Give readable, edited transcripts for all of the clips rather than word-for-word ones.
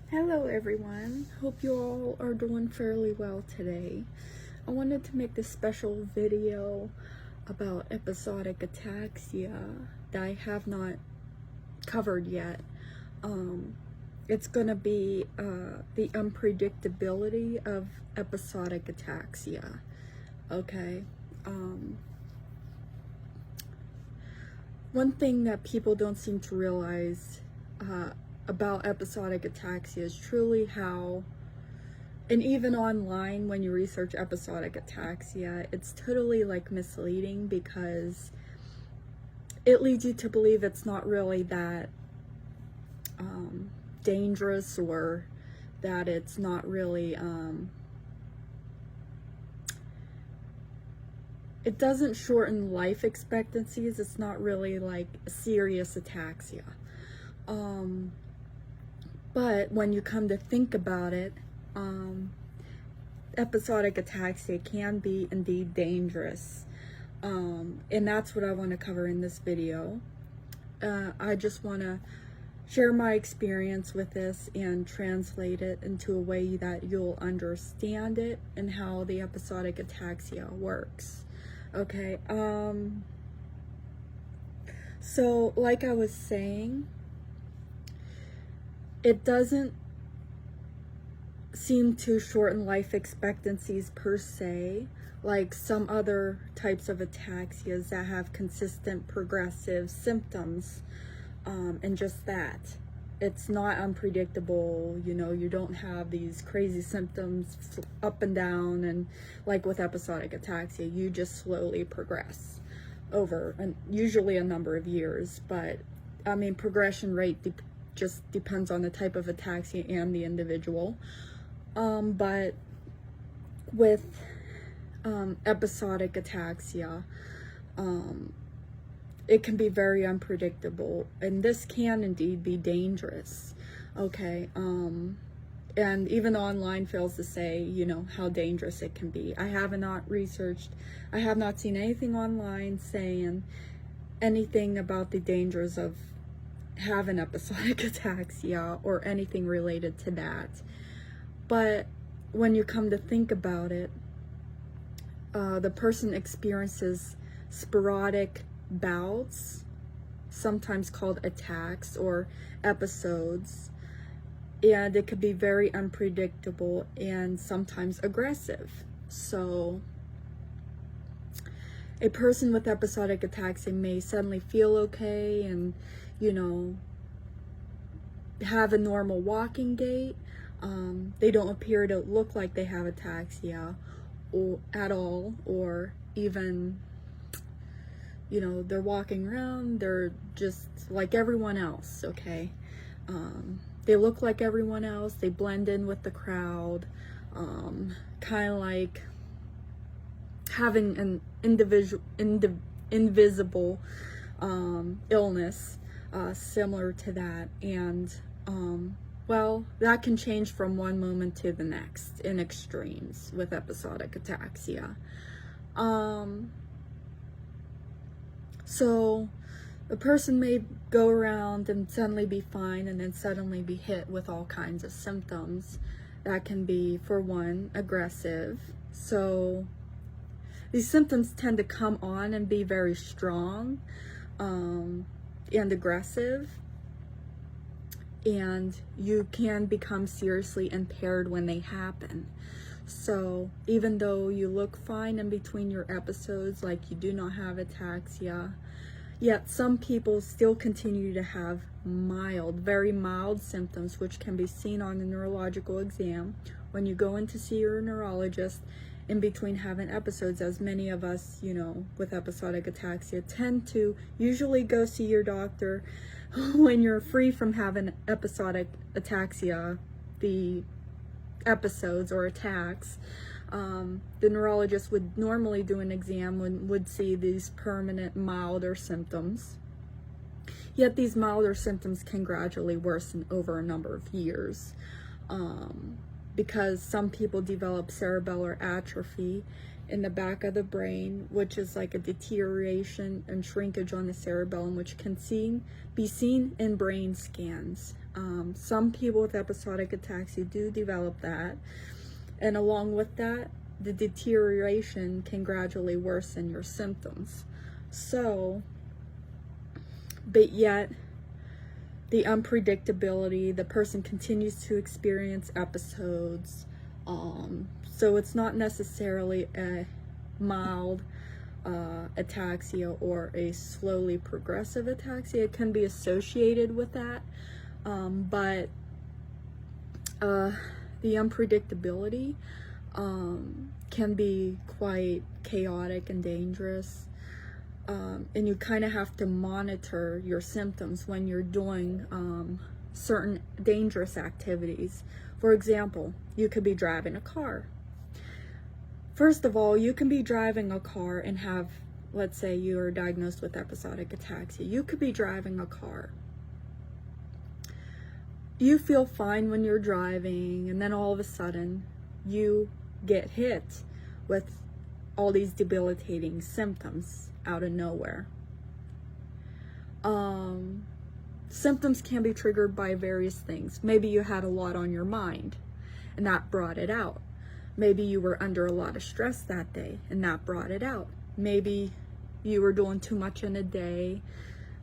Hello everyone, hope you all are doing fairly well today. I wanted to make this special video about episodic ataxia that I have not covered yet. It's going to be the unpredictability of episodic ataxia. Okay. One thing that people don't seem to realize about episodic ataxia is truly how, and even online when you research episodic ataxia, it's totally like misleading because it leads you to believe it's not really that dangerous, or that it's not really it doesn't shorten life expectancies. It's not really like serious ataxia. But when you come to think about it, episodic ataxia can be indeed dangerous. And that's what I want to cover in this video. I just want to share my experience with this and translate it into a way that you'll understand it and how the episodic ataxia works. Okay, so like I was saying, it doesn't seem to shorten life expectancies per se, like some other types of ataxias that have consistent progressive symptoms, and just that. It's not unpredictable, you know, you don't have these crazy symptoms up and down, and like with episodic ataxia, you just slowly progress over usually a number of years. But I mean, progression rate just depends on the type of ataxia and the individual. But with episodic ataxia, it can be very unpredictable, and this can indeed be dangerous. Okay, and even online fails to say, you know, how dangerous it can be. I have not seen anything online saying anything about the dangers of having episodic ataxia or anything related to that. But when you come to think about it, the person experiences sporadic bouts, sometimes called attacks or episodes, and it could be very unpredictable and sometimes aggressive. So a person with episodic ataxia may suddenly feel okay and, you know, have a normal walking gait. They don't appear to look like they have ataxia at all, or even, you know, they're walking around, they're just like everyone else, okay? They look like everyone else, they blend in with the crowd, kind of like having an invisible illness similar to that. And well, that can change from one moment to the next in extremes with episodic ataxia. So a person may go around and suddenly be fine, and then suddenly be hit with all kinds of symptoms that can be, for one, aggressive. So these symptoms tend to come on and be very strong and aggressive, and you can become seriously impaired when they happen. So even though you look fine in between your episodes, like you do not have ataxia, yet some people still continue to have mild, very mild symptoms, which can be seen on a neurological exam when you go in to see your neurologist in between having episodes, as many of us, you know, with episodic ataxia tend to usually go see your doctor when you're free from having episodic ataxia, the episodes or attacks. The neurologist would normally do an exam and would see these permanent milder symptoms. Yet these milder symptoms can gradually worsen over a number of years, because some people develop cerebellar atrophy in the back of the brain, which is like a deterioration and shrinkage on the cerebellum, which can be seen in brain scans. Some people with episodic ataxia do develop that, and along with that, the deterioration can gradually worsen your symptoms. So, but yet, the unpredictability, the person continues to experience episodes. So it's not necessarily a mild ataxia or a slowly progressive ataxia. It can be associated with that, but the unpredictability can be quite chaotic and dangerous. And you kind of have to monitor your symptoms when you're doing certain dangerous activities. For example, you could be driving a car. First of all, you can be driving a car and have, let's say you're diagnosed with episodic ataxia. You could be driving a car. You feel fine when you're driving, and then all of a sudden you get hit with all these debilitating symptoms out of nowhere. Symptoms can be triggered by various things. Maybe you had a lot on your mind and that brought it out. Maybe you were under a lot of stress that day and that brought it out. Maybe you were doing too much in a day.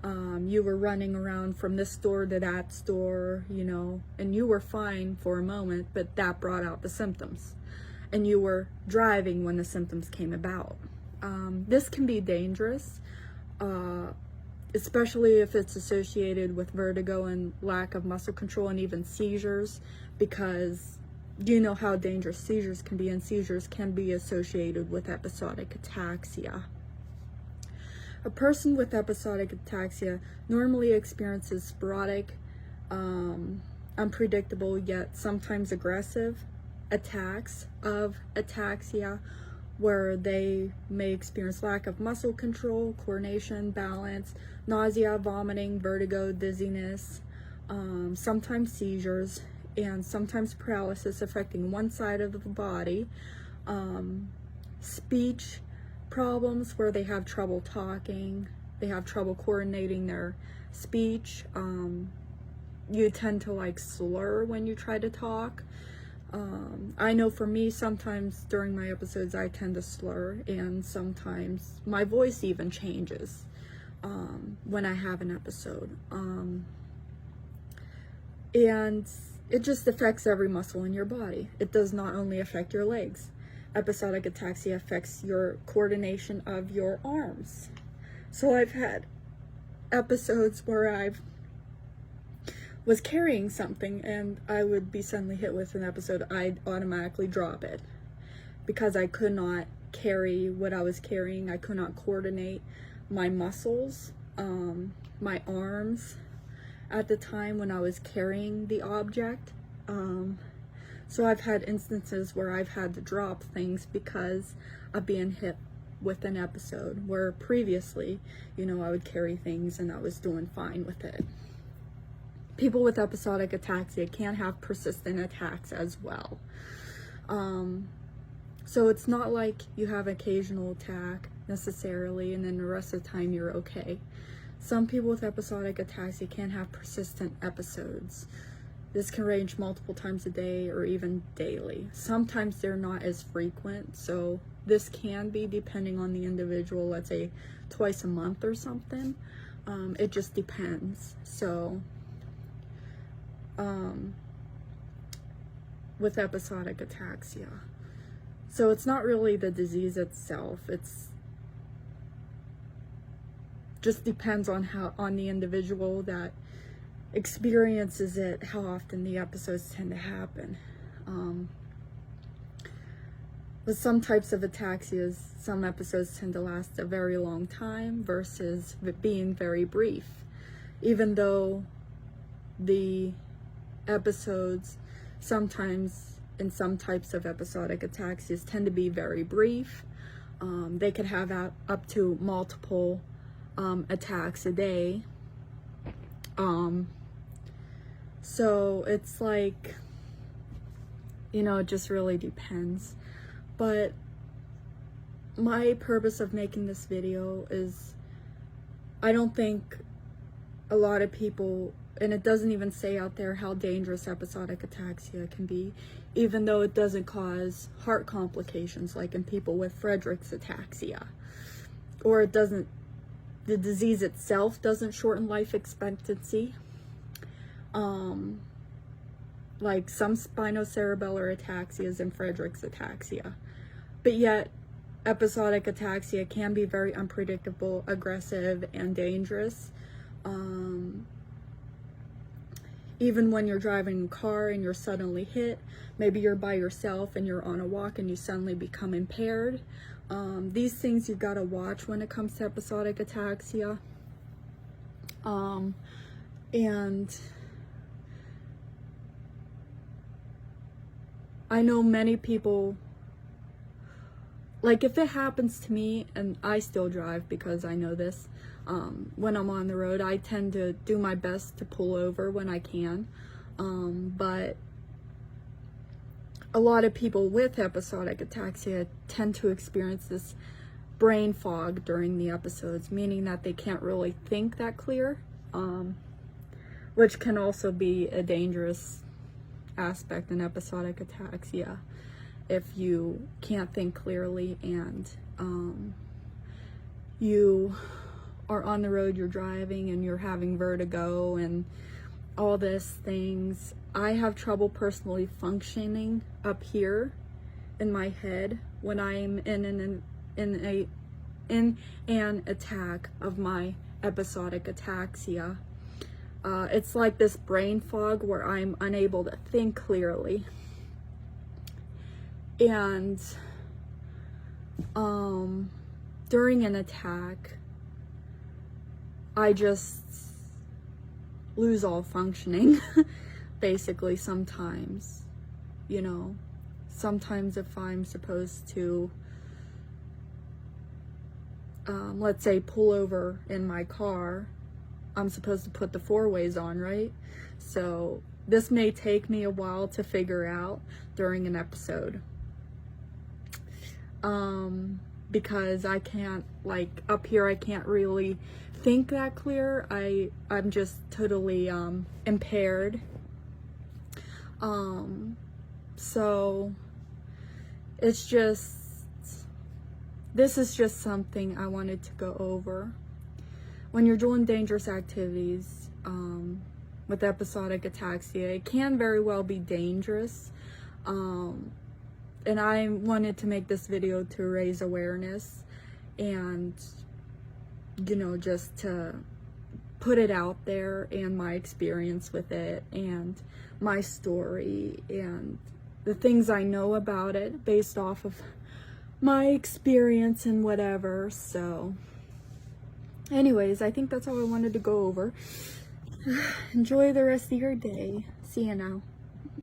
You were running around from this store to that store, you know, and you were fine for a moment, but that brought out the symptoms. And you were driving when the symptoms came about. This can be dangerous, especially if it's associated with vertigo and lack of muscle control and even seizures, because you know how dangerous seizures can be, and seizures can be associated with episodic ataxia. A person with episodic ataxia normally experiences sporadic, unpredictable yet sometimes aggressive attacks of ataxia, where they may experience lack of muscle control, coordination, balance, nausea, vomiting, vertigo, dizziness, sometimes seizures, and sometimes paralysis affecting one side of the body, speech problems where they have trouble talking, they have trouble coordinating their speech, you tend to like slur when you try to talk. I know for me, sometimes during my episodes I tend to slur, and sometimes my voice even changes when I have an episode. And it just affects every muscle in your body. It does not only affect your legs. Episodic ataxia affects your coordination of your arms. So I've had episodes where I was carrying something and I would be suddenly hit with an episode, I'd automatically drop it because I could not carry what I was carrying. I could not coordinate my muscles, my arms at the time when I was carrying the object. So I've had instances where I've had to drop things because of being hit with an episode, where previously, you know, I would carry things and I was doing fine with it. People with episodic ataxia can have persistent attacks as well. So it's not like you have an occasional attack necessarily and then the rest of the time you're okay. Some people with episodic ataxia can have persistent episodes. This can range multiple times a day or even daily. Sometimes they're not as frequent, so this can be, depending on the individual, let's say twice a month or something. It just depends. So with episodic ataxia, so it's not really the disease itself, it's just depends on the individual that experiences it, how often the episodes tend to happen. With some types of ataxias, some episodes tend to last a very long time versus being very brief. Even though the episodes sometimes in some types of episodic ataxias tend to be very brief, they could have up to multiple attacks a day. So it's like, you know, it just really depends. But my purpose of making this video is, I don't think a lot of people and it doesn't even say out there how dangerous episodic ataxia can be, even though it doesn't cause heart complications like in people with Friedreich's ataxia, or it doesn't, the disease itself doesn't shorten life expectancy, like some spinocerebellar ataxias and Friedreich's ataxia. But yet episodic ataxia can be very unpredictable, aggressive, and dangerous. Even when you're driving a car and you're suddenly hit, maybe you're by yourself and you're on a walk and you suddenly become impaired. These things you gotta watch when it comes to episodic ataxia. And I know many people, like if it happens to me, and I still drive because I know this, when I'm on the road, I tend to do my best to pull over when I can, but a lot of people with episodic ataxia tend to experience this brain fog during the episodes, meaning that they can't really think that clear, which can also be a dangerous aspect in episodic ataxia. If you can't think clearly and you are on the road, you're driving and you're having vertigo and all these things. I have trouble personally functioning up here in my head when I'm in an attack of my episodic ataxia. It's like this brain fog where I'm unable to think clearly. And during an attack, I just lose all functioning, basically, sometimes, you know. Sometimes if I'm supposed to, let's say, pull over in my car, I'm supposed to put the four-ways on, right? So this may take me a while to figure out during an episode. Because I can't, like, up here I can't really think that clear. I'm just totally impaired. So it's just, this is just something I wanted to go over. When you're doing dangerous activities with episodic ataxia, it can very well be dangerous. And I wanted to make this video to raise awareness and, you know, just to put it out there and my experience with it and my story and the things I know about it based off of my experience and whatever. So anyways, I think that's all I wanted to go over. Enjoy the rest of your day. See you now.